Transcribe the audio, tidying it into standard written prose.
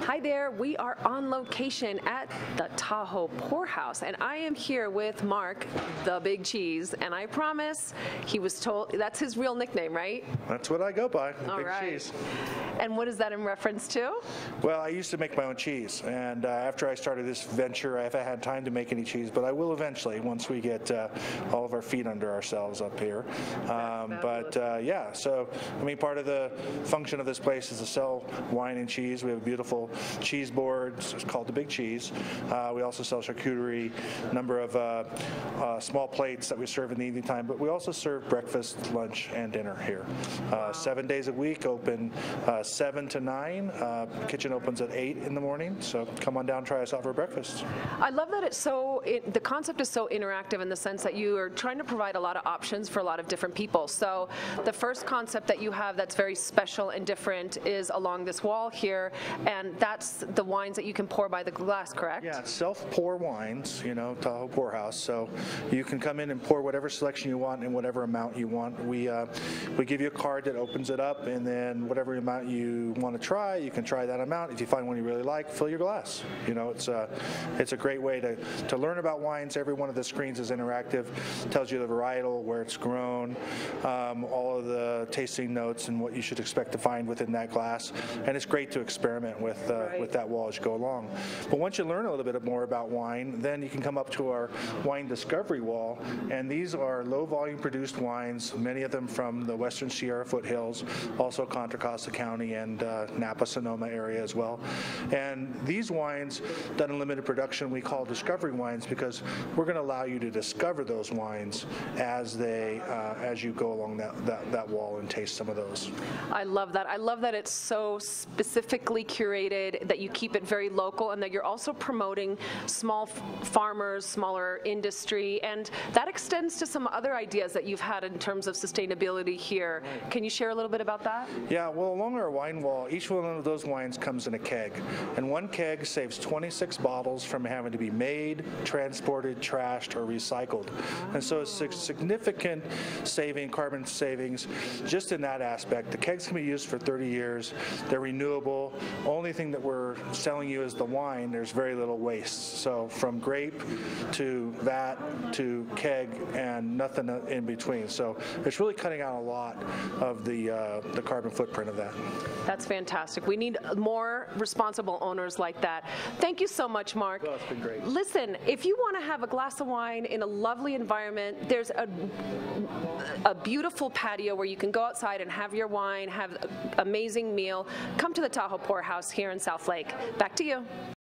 Hi there, we are on location at the Tahoe Pourhouse, and I am here with Mark, the Big Cheese, and I promise he was told, that's his real nickname, right? That's what I go by, the Big right. Cheese. And what is that in reference to? Well, I used to make my own cheese, and after I started this venture, I haven't had time to make any cheese, but I will eventually once we get all of our feet under ourselves up here. Yeah, so I mean, part of the function of this place is to sell wine and cheese. We have a beautiful cheese board. It's called the Big Cheese. We also sell charcuterie, number of small plates that we serve in the evening time, but we also serve breakfast, lunch, and dinner here. 7 days a week, open 7 to 9. Kitchen opens at 8 in the morning, so come on down, try us out for breakfast. I love that it's the concept is so interactive in the sense that you are trying to provide a lot of options for a lot of different people. So the first concept that you have that's very special and different is along this wall here, and that's the wines that you can pour by the glass, correct? Yeah, it's self-pour wines, you know, Tahoe Pourhouse, so you can come in and pour whatever selection you want in whatever amount you want. We give you a card that opens it up, and then whatever amount you want to try, you can try that amount. If you find one you really like, fill your glass. You know, it's a great way to learn about wines. Every one of the screens is interactive, tells you the varietal, where it's grown, all of the tasting notes and what you should expect to find within that glass, and it's great to experiment with that wall as you go along. But once you learn a little bit more about wine, then you can come up to our wine discovery wall, and these are low volume produced wines, many of them from the western Sierra foothills, also Contra Costa County and Napa Sonoma area as well. And these wines done in limited production we call discovery wines because we're going to allow you to discover those wines as you go along that wall and taste some of those. I love that. I love that it's so specifically curated, that you keep it very local, and that you're also promoting small farmers, smaller industry, and that extends to some other ideas that you've had in terms of sustainability here. Can you share a little bit about that? Yeah, well, along our wine wall, each one of those wines comes in a keg, and one keg saves 26 bottles from having to be made, transported, trashed, or recycled. And so it's a significant carbon savings just in that aspect. The kegs can be used for 30 years. They're renewable. Only thing that we're selling you is the wine. There's very little waste. So from grape to vat to keg and nothing in between. So it's really cutting out a lot of the carbon footprint of that. That's fantastic. We need more responsible owners like that. Thank you so much, Mark. Well, it's been great. Listen, if you want to have a glass of wine in a lovely environment, there's a beautiful patio where you can go outside and have your wine, have an amazing meal. Come to the Tahoe Pourhouse here in South Lake. Back to you.